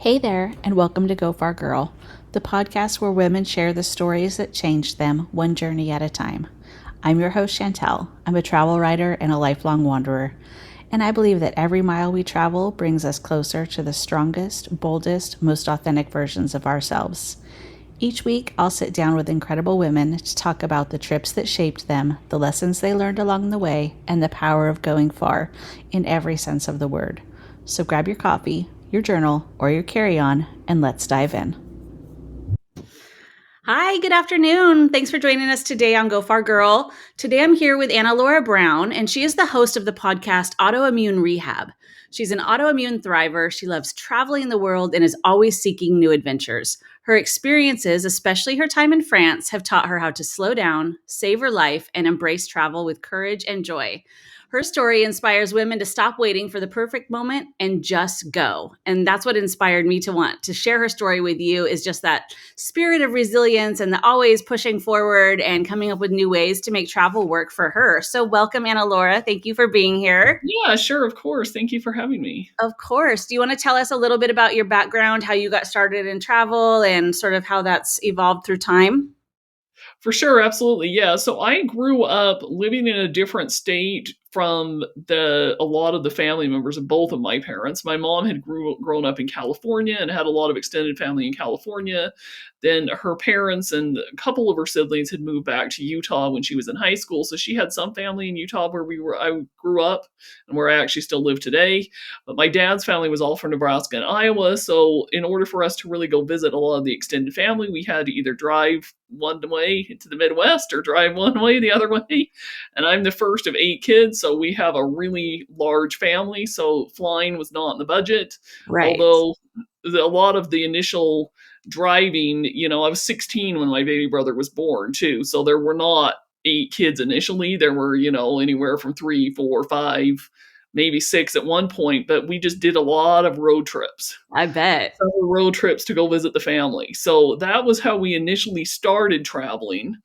Hey there, and welcome to Go Far Girl, the podcast where women share the stories that changed them one journey at a time. I'm your host, Chantel. I'm a travel writer and a lifelong wanderer, and I believe that every mile we travel brings us closer to the strongest, boldest, most authentic versions of ourselves. Each week, I'll sit down with incredible women to talk about the trips that shaped them, the lessons they learned along the way, and the power of going far in every sense of the word. So grab your coffee, your journal, or your carry-on, and let's dive in. Hi, good afternoon. Thanks for joining us today on Go Far Girl. Today I'm here with Annalaura Brown, and she is the host of the podcast Autoimmune Rehab. She's an autoimmune thriver. She loves traveling the world and is always seeking new adventures. Her experiences, especially her time in France, have taught her how to slow down, savor life, and embrace travel with courage and joy. Her story inspires women to stop waiting for the perfect moment and just go. And that's what inspired me to want to share her story with you, is just that spirit of resilience and the always pushing forward and coming up with new ways to make travel work for her. So welcome, Annalaura. Thank you for being here. Yeah, sure. Of course. Thank you for having me. Of course. Do you want to tell us a little bit about your background, how you got started in travel, and sort of how that's evolved through time? For sure. Absolutely. Yeah. So I grew up living in a different state from a lot of the family members of both of my parents. My mom had grown up in California and had a lot of extended family in California. Then her parents and a couple of her siblings had moved back to Utah when she was in high school. So she had some family in Utah where I grew up and where I actually still live today. But my dad's family was all from Nebraska and Iowa. So in order for us to really go visit a lot of the extended family, we had to either drive one way to the Midwest or drive one way the other way. And I'm the first of 8 kids, so we have a really large family. So flying was not in the budget. Right. Although a lot of the initial driving, I was 16 when my baby brother was born too. So there were not 8 kids initially. There were, anywhere from 3, 4, 5, maybe 6 at one point, but we just did a lot of road trips. I bet. Several road trips to go visit the family. So that was how we initially started traveling.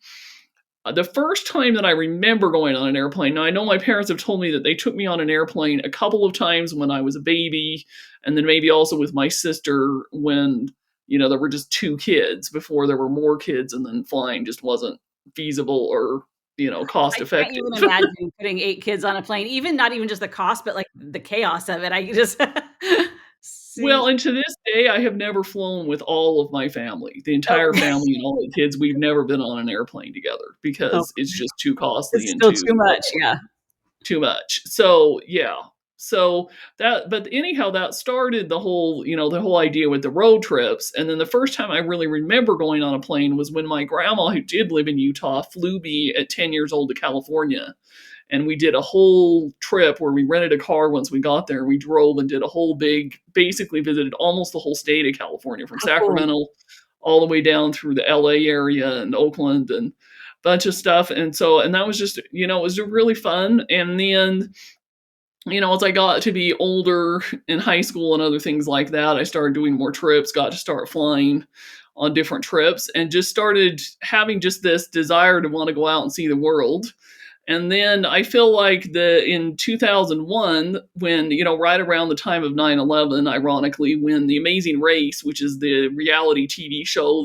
The first time that I remember going on an airplane, now I know my parents have told me that they took me on an airplane a couple of times when I was a baby, and then maybe also with my sister when, there were just 2 kids before there were more kids, and then flying just wasn't feasible or, cost I can't effective. even imagine putting 8 kids on a plane, not even just the cost, but like the chaos of it. I just see. Well, and to this day, I have never flown with all of my family. The entire Oh, family and all the kids, we've never been on an airplane together oh, because it's just too costly it's and still too much. Yeah. too much. So, yeah. So but anyhow, that started the whole idea with the road trips. And then the first time I really remember going on a plane was when my grandma, who did live in Utah, flew me at 10 years old to California. And we did a whole trip where we rented a car once we got there. We drove and did a whole basically visited almost the whole state of California, from How cool. Sacramento all the way down through the LA area and Oakland and a bunch of stuff. And that was just, it was really fun. And then, as I got to be older in high school and other things like that, I started doing more trips, got to start flying on different trips, and just started having just this desire to want to go out and see the world. And then I feel like in 2001, when, right around the time of 9/11, ironically, when The Amazing Race, which is the reality TV show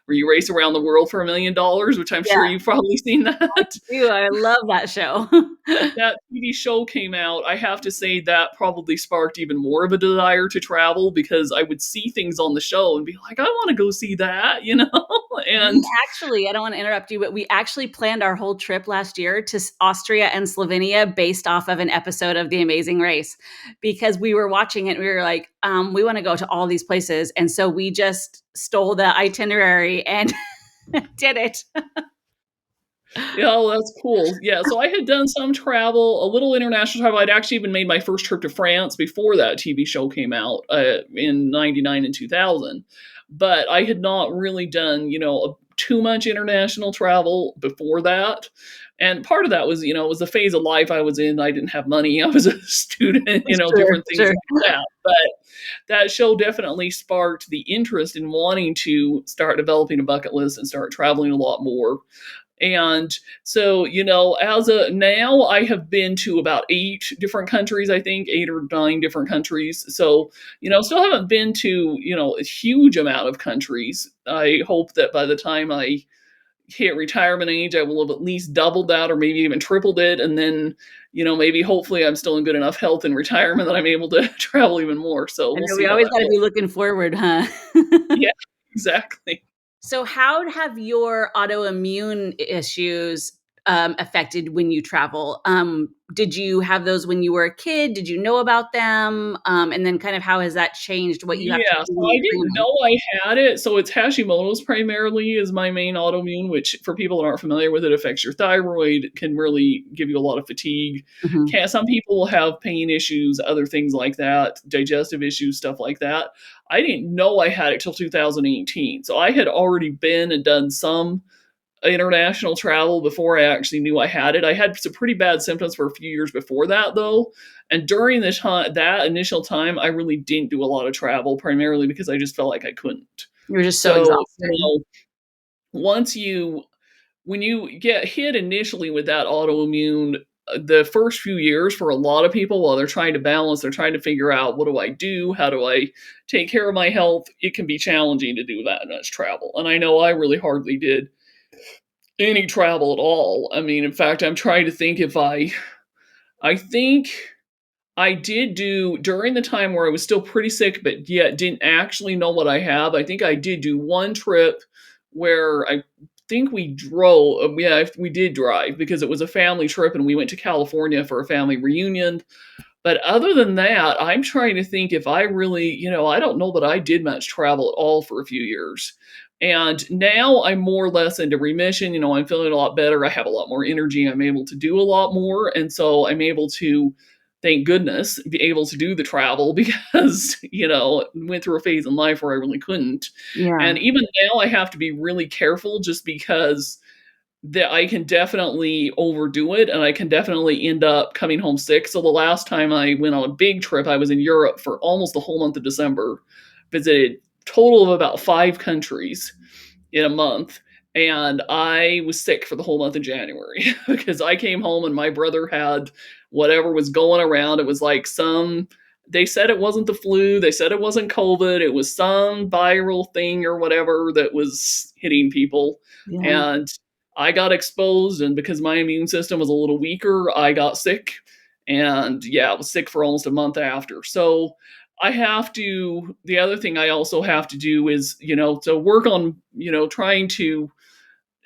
where you race around the world for $1 million, which I'm sure Yeah. you've probably seen that. Dude, I love that show. That TV show came out, I have to say that probably sparked even more of a desire to travel, because I would see things on the show and be like, I want to go see that, and I don't want to interrupt you, but we actually planned our whole trip last year to Austria and Slovenia based off of an episode of The Amazing Race, because we were watching it and we were like, we want to go to all these places. And so we just stole the itinerary and did it. Yeah, oh, that's cool. Yeah, so I had done some travel, a little international travel. I'd actually even made my first trip to France before that TV show came out in 99 and 2000. But I had not really done, too much international travel before that. And part of that was, it was a phase of life I was in. I didn't have money. I was a student, different things like that. But that show definitely sparked the interest in wanting to start developing a bucket list and start traveling a lot more. And so, as a now I have been to about 8 different countries, I think 8 or 9 different countries. So, still haven't been to, a huge amount of countries. I hope that by the time I hit retirement age, I will have at least doubled that or maybe even tripled it. And then, maybe hopefully I'm still in good enough health in retirement that I'm able to travel even more. So I we'll know see we how always that gotta goes. be looking forward, huh? Yeah, exactly. So how have your autoimmune issues, affected when you travel? Did you have those when you were a kid? Did you know about them? And then kind of how has that changed what you have to Yeah, do so when I you're didn't planning? know I had it. So it's Hashimoto's primarily is my main autoimmune, which for people that aren't familiar with it affects your thyroid, can really give you a lot of fatigue. Mhm. Can Some people will have pain issues, other things like that, digestive issues, stuff like that. I didn't know I had it till 2018. So I had already been and done some international travel before I actually knew I had it. I had some pretty bad symptoms for a few years before that, though. And during the time, that initial time, I really didn't do a lot of travel, primarily because I just felt like I couldn't. You were just so So, exhausted. once when you get hit initially with that autoimmune, the first few years for a lot of people, while they're trying to balance, they're trying to figure out, what do I do? How do I take care of my health? It can be challenging to do that much travel. And I know I really hardly did any travel at all. I mean, in fact, I'm trying to think if I think I did do during the time where I was still pretty sick, but yet didn't actually know what I have. I think I did do one trip where I think we drove. Yeah, we did drive because it was a family trip and we went to California for a family reunion. But other than that, I'm trying to think if I really, I don't know that I did much travel at all for a few years. And now I'm more or less into remission. I'm feeling a lot better. I have a lot more energy. I'm able to do a lot more. And so I'm able to, thank goodness, be able to do the travel because, went through a phase in life where I really couldn't. Yeah. And even now I have to be really careful just because that I can definitely overdo it and I can definitely end up coming home sick. So the last time I went on a big trip, I was in Europe for almost the whole month of December, visited total of about 5 countries in a month. And I was sick for the whole month of January because I came home and my brother had whatever was going around. It was like they said it wasn't the flu. They said it wasn't COVID. It was some viral thing or whatever that was hitting people. Yeah. And I got exposed. And because my immune system was a little weaker, I got sick. And yeah, I was sick for almost a month after. So the other thing I also have to do is, to work on, trying to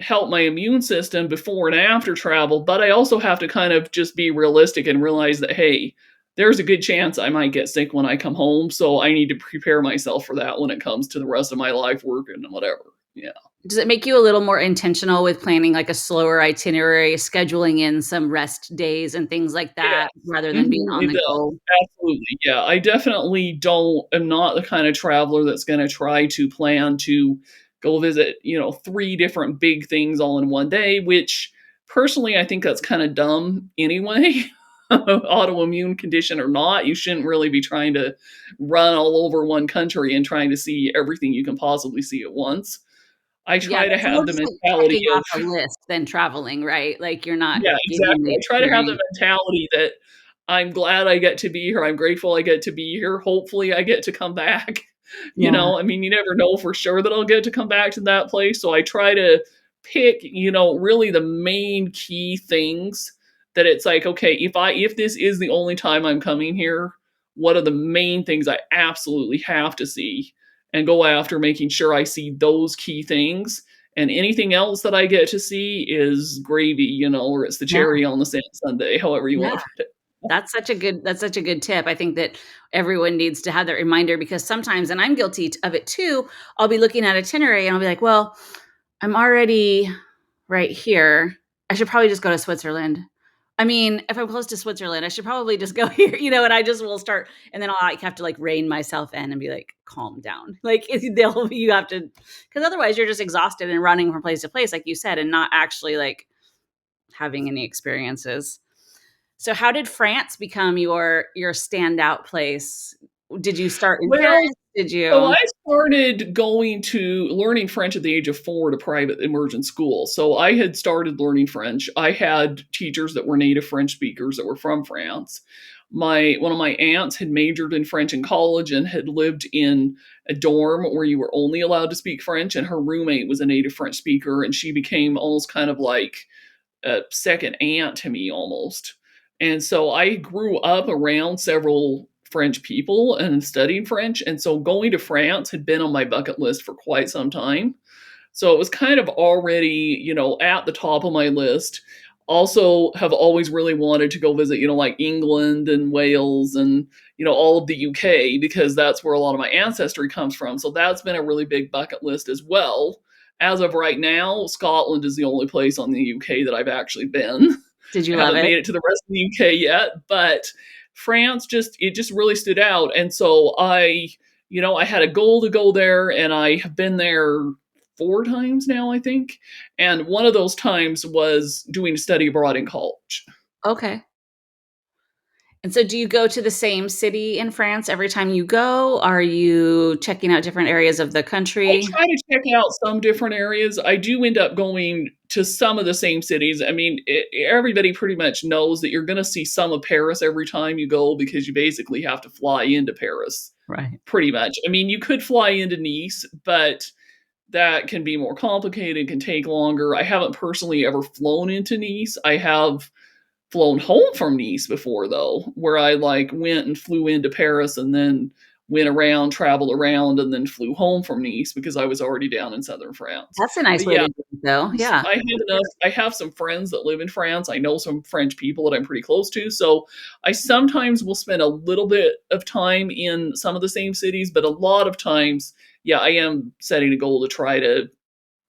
help my immune system before and after travel. But I also have to kind of just be realistic and realize that, hey, there's a good chance I might get sick when I come home. So I need to prepare myself for that when it comes to the rest of my life, work and whatever. Yeah. Does it make you a little more intentional with planning like a slower itinerary, scheduling in some rest days and things like that Yes. rather than being Mhm, on it the does. go? Absolutely, yeah. I definitely don't am not the kind of traveler that's gonna try to plan to go visit, 3 different big things all in one day, which personally, I think that's kinda dumb anyway. Autoimmune condition or not, you shouldn't really be trying to run all over one country and trying to see everything you can possibly see at once. I Yeah, try to that's more have the just like mentality checking of off a list than traveling, right? Like, you're not yeah, getting exactly. the I try to have the experience. mentality that I'm glad I get to be here. I'm grateful I get to be here. Hopefully, I get to come back. Yeah. I mean, you never know for sure that I'll get to come back to that place. So I try to pick, really the main key things that it's like, okay, if this is the only time I'm coming here, what are the main things I absolutely have to see and go after making sure I see those key things and anything else that I get to see is gravy, or it's the Yeah. cherry on the sundae, however you Yeah. wanna put it. That's such a good tip. I think that everyone needs to have that reminder because sometimes, and I'm guilty of it too, I'll be looking at itinerary and I'll be like, well, I'm already right here. I should probably just go to Switzerland. I mean, if I'm close to Switzerland, I should probably just go here, and I just will start, and then I'll like have to like rein myself in and be like, calm down. Like you have to, because otherwise you're just exhausted and running from place to place, like you said, and not actually like having any experiences. So how did France become your standout place? Did you start in Well, Paris? did So you? I started going to learning French at the age of 4 at a private immersion school. So I had started learning French. I had teachers that were native French speakers that were from France. My one of my aunts had majored in French in college and had lived in a dorm where you were only allowed to speak French, and her roommate was a native French speaker, and she became almost kind of like a second aunt to me almost. And so I grew up around several French people and studying French. And so going to France had been on my bucket list for quite some time. So it was kind of already, at the top of my list. Also, have always really wanted to go visit, like England and Wales and, all of the UK because that's where a lot of my ancestry comes from. So that's been a really big bucket list as well. As of right now, Scotland is the only place on the UK that I've actually been. Did you I love haven't it? made it to the rest of the UK yet, but France just really stood out. And so I had a goal to go there, and I have been there 4 times now, I think. And one of those times was doing a study abroad in college. Okay. And so do you go to the same city in France every time you go? Are you checking out different areas of the I country? try to check out some different areas. I do end up going to some of the same cities. I mean, everybody pretty much knows that you're going to see some of Paris every time you go because you basically have to fly into Paris, Right. pretty much. I mean, you could fly into Nice, but that can be more complicated, can take longer. I haven't personally ever flown into Nice. I have flown home from Nice before though, where I like went and flew into Paris and then went around, traveled around, and then flew home from Nice because I was already down in southern France. That's a nice But way yeah, to do it though. Yeah. I have some friends that live in France. I know some French people that I'm pretty close to. So I sometimes will spend a little bit of time in some of the same cities, but a lot of times, yeah, I am setting a goal to try to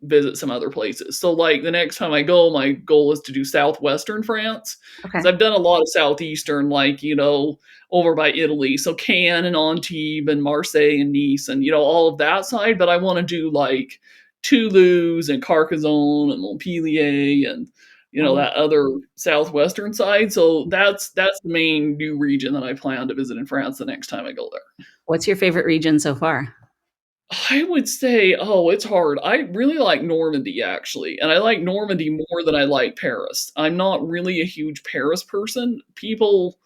visit some other places. So, like, the next time I go, my goal is to do southwestern France because Okay. I've done a lot of southeastern, like, over by Italy. So, Cannes and Antibes and Marseille and Nice and, all of that side. But I want to do like Toulouse and Carcassonne and Montpellier and, Oh, that other southwestern side. So, that's the main new region that I plan to visit in France the next time I go there. what's your favorite region so far? I would say, oh, it's hard. I really like Normandy actually, and I like Normandy more than I like Paris. I'm not really a huge Paris person. People,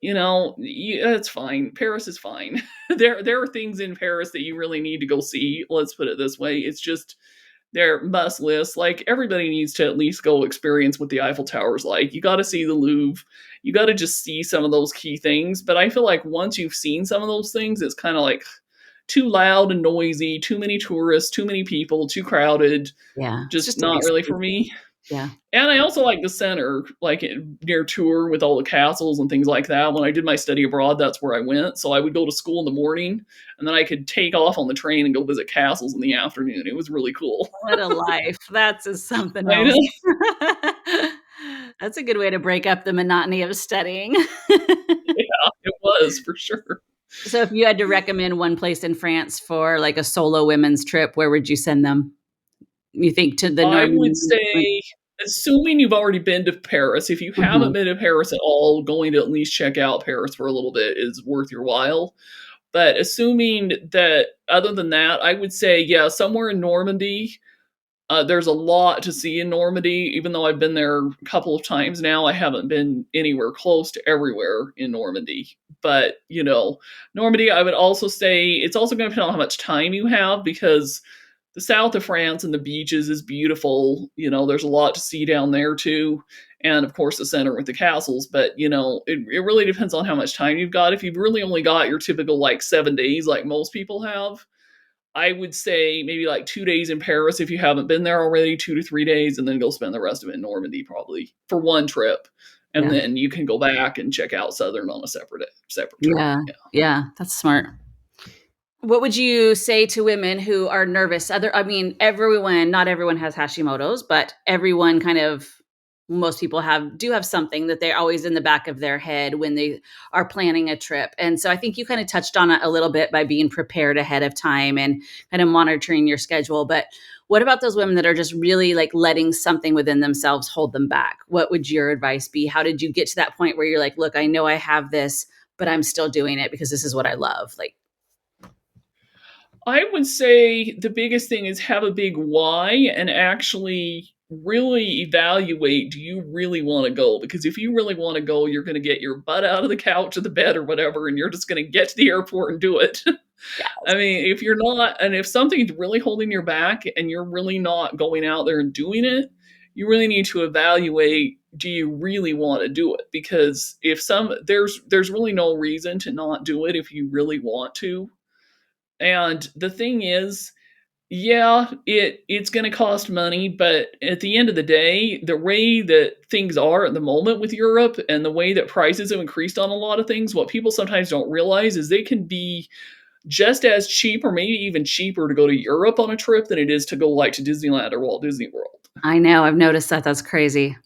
it's fine. Paris is fine. There are things in Paris that you really need to go see. Let's put it this way. It's just they're must lists. Like everybody needs to at least go experience what the Eiffel Tower's like. You got to see the Louvre. You got to just see some of those key things. But I feel like once you've seen some of those things, it's kind of like too loud and noisy, too many tourists, too many people, too crowded, Yeah. It's just just a not big really city. for me. Yeah. And I also like the center, like near Tours with all the castles and things like that. When I did my study abroad, that's where I went. So I would go to school in the morning and then I could take off on the train and go visit castles in the afternoon. It was really cool. What a life. That's is something I know. else. That's a good way to break up the monotony of studying. Yeah, it was for sure. So if you had to recommend one place in France for like a solo women's trip, where would you send them? You think to the I would Normandy? say, assuming you've already been to Paris, if you haven't Mhm. been to Paris at all, going to at least check out Paris for a little bit is worth your while. But assuming that other than that, I would say, yeah, somewhere in Normandy. There's a lot to see in Normandy. Even though I've been there a couple of times now, I haven't been anywhere close to everywhere in Normandy. But, Normandy, I would also say it's also going to depend on how much time you have because the south of France and the beaches is beautiful. There's a lot to see down there too. And of course, the center with the castles. But, it really depends on how much time you've got. If you've really only got your typical like 7 days, like most people have, I would say maybe like 2 days in Paris if you haven't been there already, 2 to 3 days, and then go spend the rest of it in Normandy probably for one trip. And Yeah. then you can go back and check out Southern on a separate trip. Yeah. Yeah. Yeah. That's smart. What would you say to women who are nervous? I mean, everyone, not everyone has Hashimoto's, but everyone kind of, most people do have something that they're always in the back of their head when they are planning a trip. And so I think you kind of touched on it a little bit by being prepared ahead of time and kind of monitoring your schedule. But what about those women that are just really like letting something within themselves hold them back? What would your advice be? How did you get to that point where you're like, look, I know I have this, but I'm still doing it because this is what I love? Like, I would say the biggest thing is have a big why and actually really evaluate, do you really want to go? Because if you really want to go, you're going to get your butt out of the couch or the bed or whatever, and you're just going to get to the airport and do it. I Yes. mean, if you're not, and if something's really holding your back and you're really not going out there and doing it, you really need to evaluate, do you really want to do it? Because if there's really no reason to not do it if you really want to. And the thing is, yeah, it's going to cost money, but at the end of the day, the way that things are at the moment with Europe and the way that prices have increased on a lot of things, what people sometimes don't realize is they can be just as cheap or maybe even cheaper to go to Europe on a trip than it is to go like to Disneyland or Walt Disney World. I know, I've noticed that, that's crazy.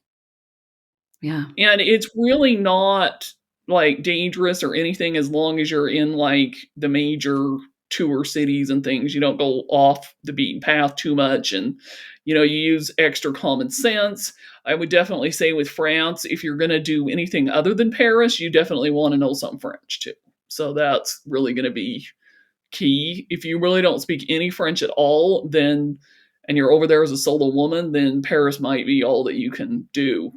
Yeah. And it's really not like dangerous or anything as long as you're in like the major tour cities and things. You don't go off the beaten path too much and you use extra common sense. I would definitely say with France, if you're going to do anything other than Paris, you definitely want to know some French too. So that's really going to be key. If you really don't speak any French at all, then and you're over there as a solo woman, then Paris might be all that you can do.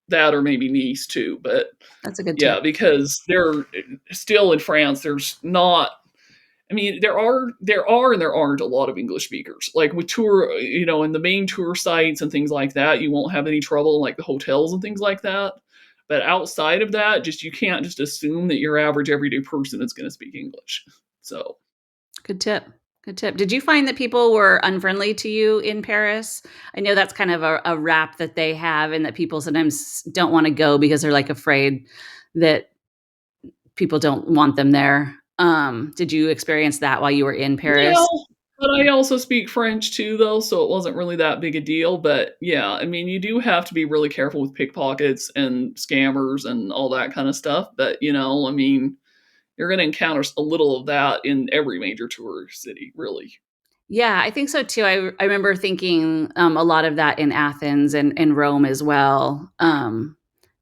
That or maybe Nice too, but That's a good yeah, tip. because they're still in France. There's not. I mean, there are and there aren't a lot of English speakers. Like with tour, in the main tour sites and things like that, you won't have any trouble in like the hotels and things like that. But outside of that, just you can't just assume that your average everyday person is going to speak English. So Good tip. Good tip. Did you find that people were unfriendly to you in Paris? I know that's kind of a rap that they have, and that people sometimes don't want to go because they're like afraid that people don't want them there. Did you experience that while you were in yeah, Paris? but I also speak French too, though, so it wasn't really that big a deal. But yeah, I mean, you do have to be really careful with pickpockets and scammers and all that kind of stuff. But I mean, you're going to encounter a little of that in every major tourist city, really. Yeah, I think so too. I remember thinking a lot of that in Athens and Rome as well.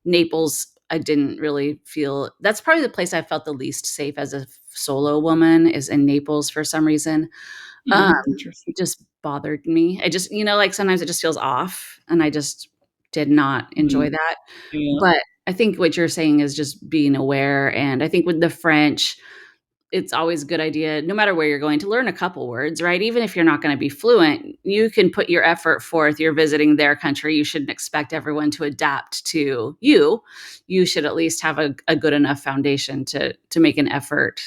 Naples, I didn't really feel that's probably the place I felt the least safe as a solo woman is in Naples for some reason. Um, Interesting. it just bothered me. I just, like sometimes it just feels off and I just did not enjoy Mm, that. yeah, But I think what you're saying is just being aware. And I think with the French, it's always a good idea, no matter where you're going, to learn a couple words, right? Even if you're not going to be fluent, you can put your effort forth. You're visiting their country. You shouldn't expect everyone to adapt to you. You should at least have a good enough foundation to make an effort.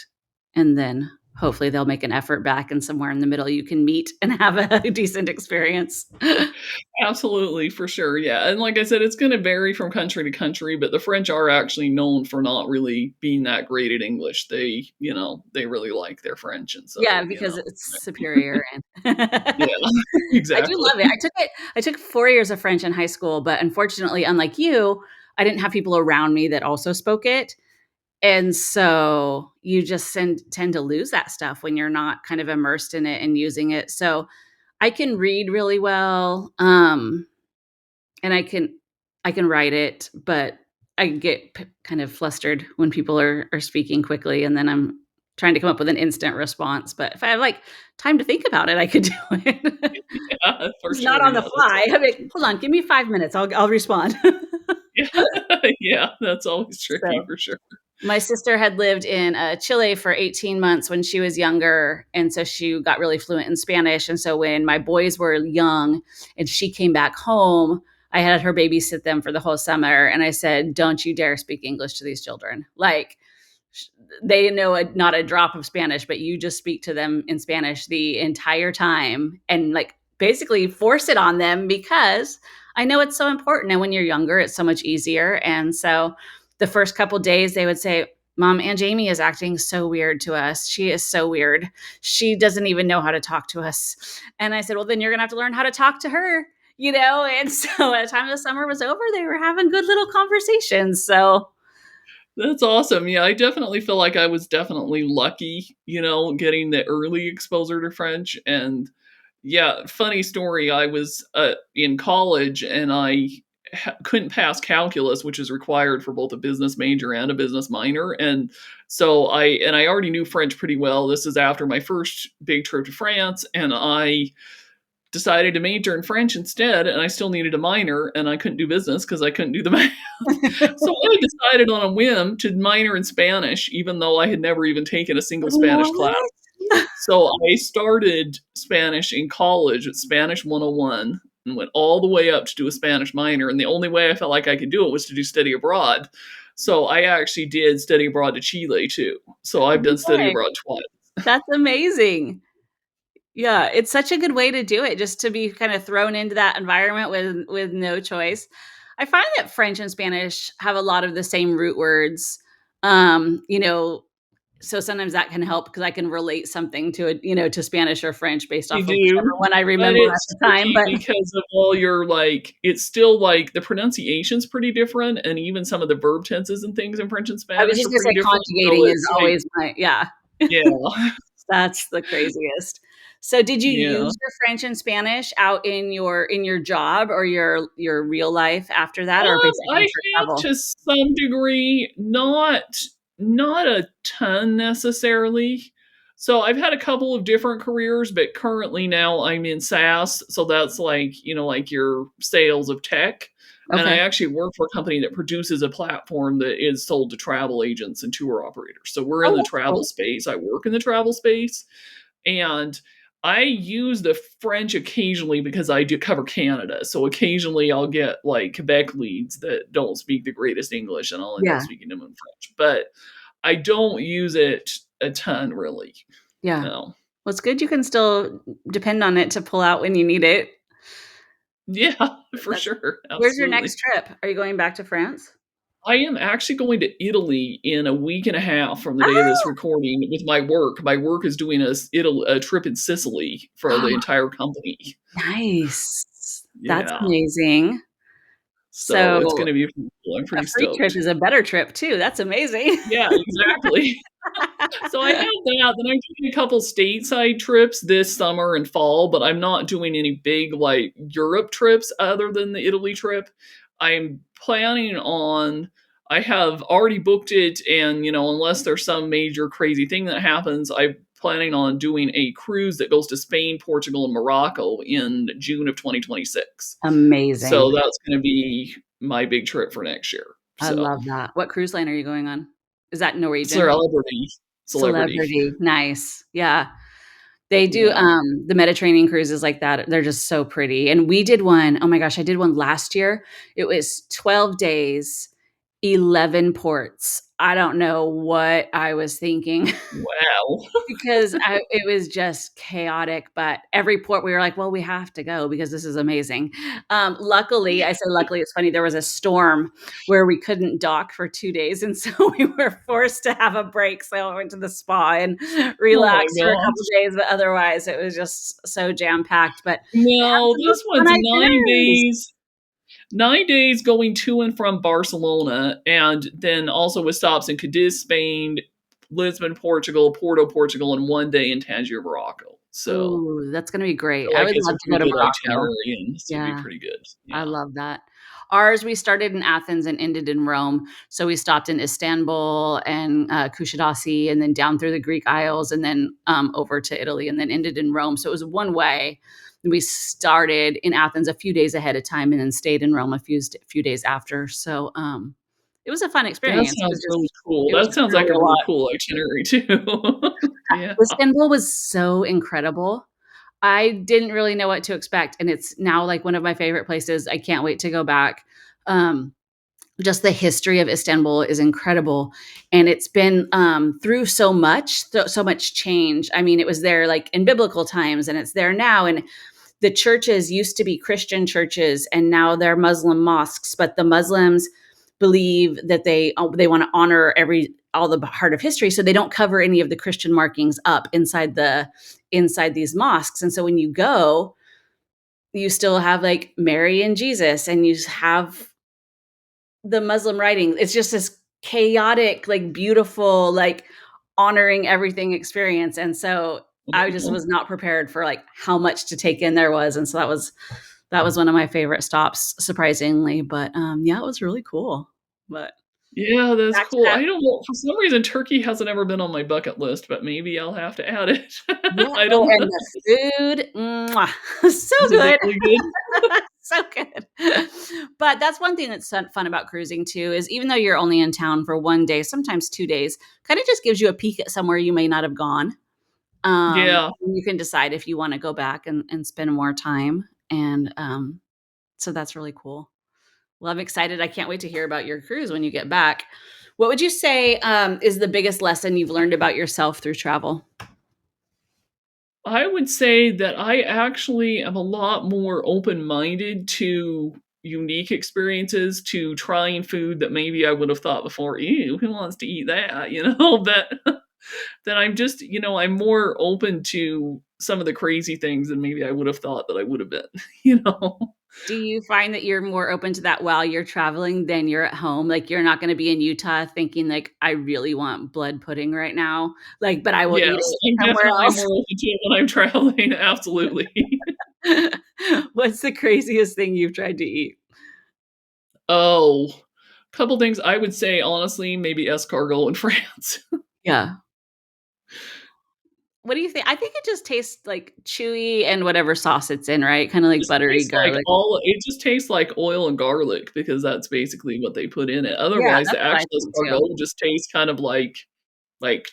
And then hopefully they'll make an effort back, and somewhere in the middle you can meet and have a decent experience. absolutely, for sure. Yeah. And like I said, it's going to vary from country to country, but the French are actually known for not really being that great at English. They really like their French. And Yeah, so, because it's superior and yeah, I do exactly. love it. I took 4 years of French in high school, but unfortunately, unlike you, I didn't have people around me that also spoke it. And so you just tend to lose that stuff when you're not kind of immersed in it and using it. So I can read really well, and I can write it, but I get kind of flustered when people are speaking quickly, and then I'm trying to come up with an instant response. But if I have like time to think about it, I could do it. Yeah, for It's not sure. on the Yeah, that's fly. I'm like, "Hold on, give me 5 minutes. I'll respond." yeah, yeah, that's always tricky So, for sure. my sister had lived in, Chile for 18 months when she was younger, and so she got really fluent in Spanish, and so when my boys were young and she came back home, I had her babysit them for the whole summer, and I said, "Don't you dare speak English to these children." Like, sh they know not a drop of Spanish, but you just speak to them in Spanish the entire time and, like, basically force it on them because I know it's so important, and when you're younger, it's so much easier, and so the first couple days, they would say, "Mom, Aunt Jamie is acting so weird to us. She is so weird. She doesn't even know how to talk to us." And I said, "Well, then you're gonna have to learn how to talk to her." And so by the time the summer was over, they were having good little conversations. So That's awesome. Yeah, I definitely feel like I was definitely lucky, getting the early exposure to French. And yeah, funny story. I was in college and I couldn't pass calculus, which is required for both a business major and a business minor. And so I already knew French pretty well. This is after my first big trip to France, and I decided to major in French instead, and I still needed a minor, and I couldn't do business because I couldn't do the math. So I decided on a whim to minor in Spanish, even though I had never even taken a single Spanish class. What? So I started Spanish in college at Spanish 101 and went all the way up to do a Spanish minor. And the only way I felt like I could do it was to do study abroad. So I actually did study abroad to Chile too. So I've done study Okay. abroad twice. That's amazing. Yeah, it's such a good way to do it, just to be kind of thrown into that environment with no choice. I find that French and Spanish have a lot of the same root words. You know, so sometimes that can help because I can relate something to it, to Spanish or French based You off of whichever do, one I but remember at it's the time. tricky But because of all your like it's still like the pronunciation's pretty different and even some of the verb tenses and things in French and I was Spanish just are gonna pretty say different. So conjugating is it's like, always yeah. yeah. That's the craziest. So did you Yeah. use your French and Spanish out in your job or your real life after that, or I basically for have travel? to some degree, not a ton necessarily. So I've had a couple of different careers, but currently now I'm in SaaS. So that's like, like your sales of tech. And I Okay. actually work for a company that produces a platform that is sold to travel agents and tour operators. So we're in Oh, the that's travel cool. space. I work in the travel space. And I use the French occasionally because I do cover Canada. So occasionally I'll get like Quebec leads that don't speak the greatest English and I'll end up Yeah, speaking to them in French. But I don't use it a ton really. yeah. No. Well, it's good you can still depend on it to pull out when you need it. Yeah, for That's sure. Where's your Absolutely. next trip? Are you going back to France? I am actually going to Italy in a week and a half from the day of this Oh! recording with my work. My work is doing a trip in Sicily for the entire company. Nice. That's Yeah. amazing. So it's So, going to be pretty cool. I'm a pretty free trip stoked. is a better trip too. That's amazing. Yeah, exactly. So I have that, then I'm doing a couple stateside trips this summer and fall, but I'm not doing any big, like, Europe trips other than the Italy trip. I'm planning on I have already booked it and, unless there's some major crazy thing that happens, I'm planning on doing a cruise that goes to Spain, Portugal, and Morocco in June of 2026. So Amazing. that's gonna be my big trip for next year. I So, love that. What cruise line are you going on? Is that Norwegian? celebrity celebrity. Celebrity. Nice. Yeah. They do, Yeah. the Mediterranean cruises like that. They're just so pretty. And we did one, oh my gosh, I did one last year. It was 12 days, 11 ports. I don't know what I was thinking. Wow. Because it was just chaotic, but every port we were like, "Well, we have to go because this is amazing." Luckily, I say luckily, it's funny, there was a storm where we couldn't dock for 2 days, and so we were forced to have a break, so I went to the spa and Oh my relaxed for a couple gosh. days, but otherwise, it was just so jam-packed, but they have No, the most this fun one's 9 itineraries. days 9 days going to and from Barcelona, and then also with stops in Cadiz, Spain, Lisbon, Portugal, Porto, Portugal, and 1 day in Tangier, Morocco. So, Ooh, that's gonna be I great. feel I like would it's a love to go pretty to good Morocco. itinerary, and it's gonna be Yeah. pretty good. I Yeah. love that. Ours, we started in Athens and ended in Rome. So we stopped in Istanbul and Kushadasi, and then down through the Greek Isles, and then over to Italy, and then ended in Rome. So it was one way. We started in Athens a few days ahead of time, and then stayed in Rome a few days after. So it was a fun That experience. sounds really cool. It was That just sounds like really a a really lot. cool itinerary too. Yeah. Istanbul was so incredible. I didn't really know what to expect, and it's now like one of my favorite places. I can't wait to go back. Um, just the history of Istanbul is incredible, and it's been through so much change. I mean, it was there like in biblical times, and it's there now. And the churches used to be Christian churches, and now they're Muslim mosques. But the Muslims believe that they want to honor all the heart of history, so they don't cover any of the Christian markings up inside these mosques. And so when you go, you still have like Mary and Jesus, and you have the Muslim writing. It's just this chaotic, like, beautiful, like, honoring everything experience, and so I just Uh-huh. was not prepared for, like, how much to take in there was, and so that was That was one of my favorite stops, surprisingly, but, yeah, it was really cool. But Yeah, that's back to cool. that. I don't know, for some reason, Turkey hasn't ever been on my bucket list, but maybe I'll have to add it. Yeah, I oh, don't and know. the food, mwah, so Is it good. really good? So good. But that's one thing that's fun about cruising too, is even though you're only in town for 1 day, sometimes 2 days, kinda just gives you a peek at somewhere you may not have gone. Yeah. And you can decide if you wanna go back and spend more time, and, so that's really cool. Well, I'm excited. I can't wait to hear about your cruise when you get back. What would you say, is the biggest lesson you've learned about yourself through travel? I would say that I actually am a lot more open-minded to unique experiences, to trying food that maybe I would have thought before, "Ew, who wants to eat that?" You know, that I'm just, I'm more open to some of the crazy things than maybe I would have thought that I would have been, you know? Do you find that you're more open to that while you're traveling than you're at home? Like, you're not gonna be in Utah thinking, like, "I really want blood pudding right now," like, but I will eat Yes, it I'm somewhere definitely else. more open to it when I'm traveling, absolutely. What's the craziest thing you've tried to eat? Oh, couple things I would say, honestly, maybe escargot in France. Yeah. What do you think? I think it just tastes, like, chewy and whatever sauce it's in, right? Kinda like buttery garlic. It just tastes like oil and garlic because that's basically what they put in it. Yeah, Otherwise, the that's what I actual think too. escargot just tastes kind of like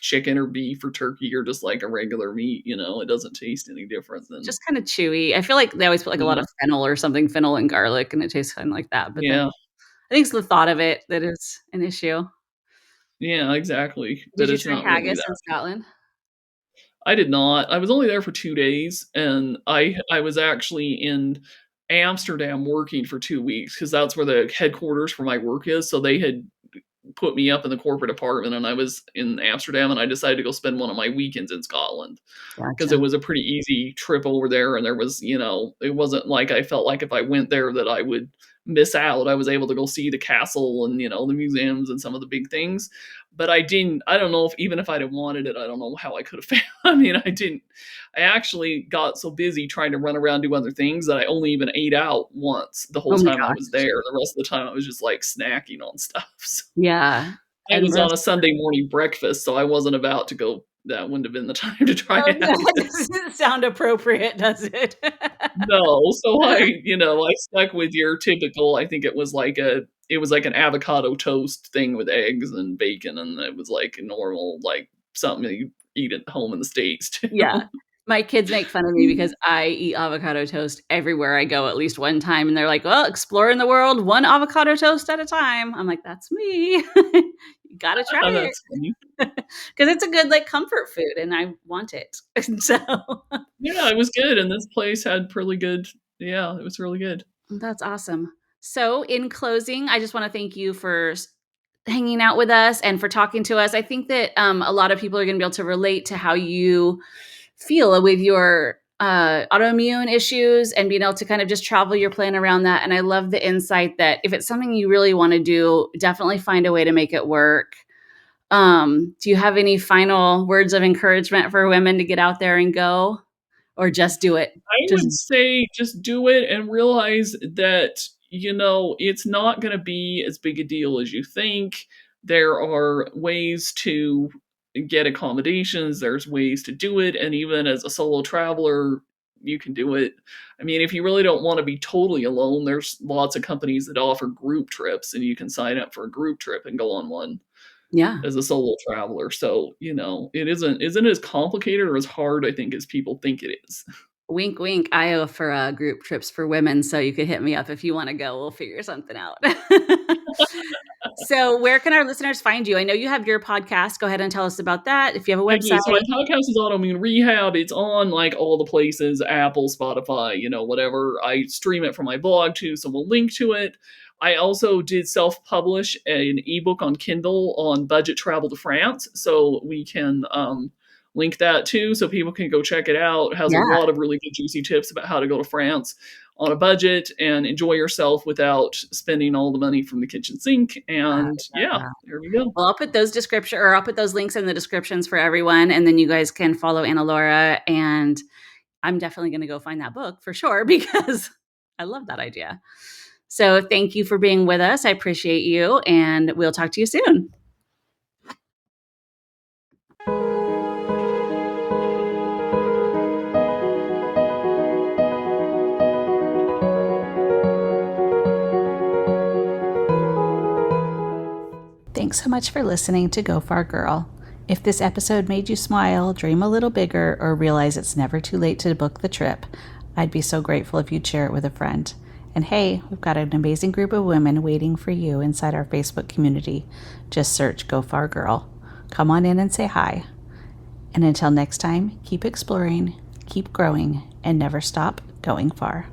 chicken or beef or turkey or just like a regular meat, it doesn't taste any different than Just kinda chewy. I feel like they always put, like, a lot yeah, of fennel or something, fennel and garlic, and it tastes kinda like that, but then yeah, I think it's the thought of it that is an issue. yeah, exactly, Did but you it's try not really haggis in that. Scotland? I did not. I was only there for 2 days, and I was actually in Amsterdam working for 2 weeks because that's where the headquarters for my work is, so they had put me up in the corporate apartment, and I was in Amsterdam, and I decided to go spend one of my weekends in Scotland. 'Cause it Gotcha. was a pretty easy trip over there, and there was, it wasn't like I felt like if I went there that I would miss out. I was able to go see the castle and, the museums and some of the big things, but I don't know if even if I'd have wanted it, I don't know how I could have found I mean, I actually got so busy trying to run around, do other things that I only even ate out once the whole Oh my time I was gosh. there. The rest of the time I was just, like, snacking on stuff, so Yeah. it was on Edinburgh's a Sunday morning breakfast, so I wasn't about to go that wouldn't have been the time to try oh, yeah, it haggis. doesn't sound appropriate, does it? No, so I stuck with your typical I think it was like an avocado toast thing with eggs and bacon, and it was like a normal, like, something that you eat at home in the States too. Yeah. My kids make fun of me because I eat avocado toast everywhere I go at least one time, and they're like, "Well, exploring the world one avocado toast at a time." I'm like, "That's me." You gotta try Oh, it that's funny. because it's a good, like, comfort food, and I want it. So Yeah, it was good, and this place had really good yeah, it was really good. that's awesome. So, in closing, I just wanna thank you for hanging out with us and for talking to us. I think that, a lot of people are gonna be able to relate to how you feel with your, autoimmune issues and being able to kind of just travel your plan around that, and I love the insight that if it's something you really wanna do, definitely find a way to make it work. Do you have any final words of encouragement for women to get out there and go? Or just do it? I Just would say just do it and realize that, it's not gonna be as big a deal as you think. There are ways to get accommodations, there's ways to do it, and even as a solo traveler, you can do it. I mean, if you really don't wanna be totally alone, there's lots of companies that offer group trips, and you can sign up for a group trip and go on one yeah. as a solo traveler. So, it isn't as complicated or as hard, I think, as people think it is. Wink, wink. I offer, group trips for women, so you could hit me up if you wanna go. We'll figure something out. So, where can our listeners find you? I know you have your podcast. Go ahead and tell us about that. If you have a I do. So my website. podcast is Autoimmune Rehab. It's on like all the places, Apple, Spotify, whatever. I stream it from my blog too, so we'll link to it. I also did self-publish an ebook on Kindle on budget travel to France, so we can link that too, so people can go check it out. It has a Yeah, lot of really good juicy tips about how to go to France on a budget and enjoy yourself without spending all the money from the kitchen sink. I And love yeah, that. there we go. Well, I'll put those links in the descriptions for everyone, and then you guys can follow Anna Laura, and I'm definitely gonna go find that book for sure because I love that idea. So thank you for being with us. I appreciate you, and we'll talk to you soon. Thanks so much for listening to Go Far Girl. If this episode made you smile, dream a little bigger, or realize it's never too late to book the trip, I'd be so grateful if you'd share it with a friend. And hey, we've got an amazing group of women waiting for you inside our Facebook community. Just search Go Far Girl. Come on in and say hi. And until next time, keep exploring, keep growing, and never stop going far.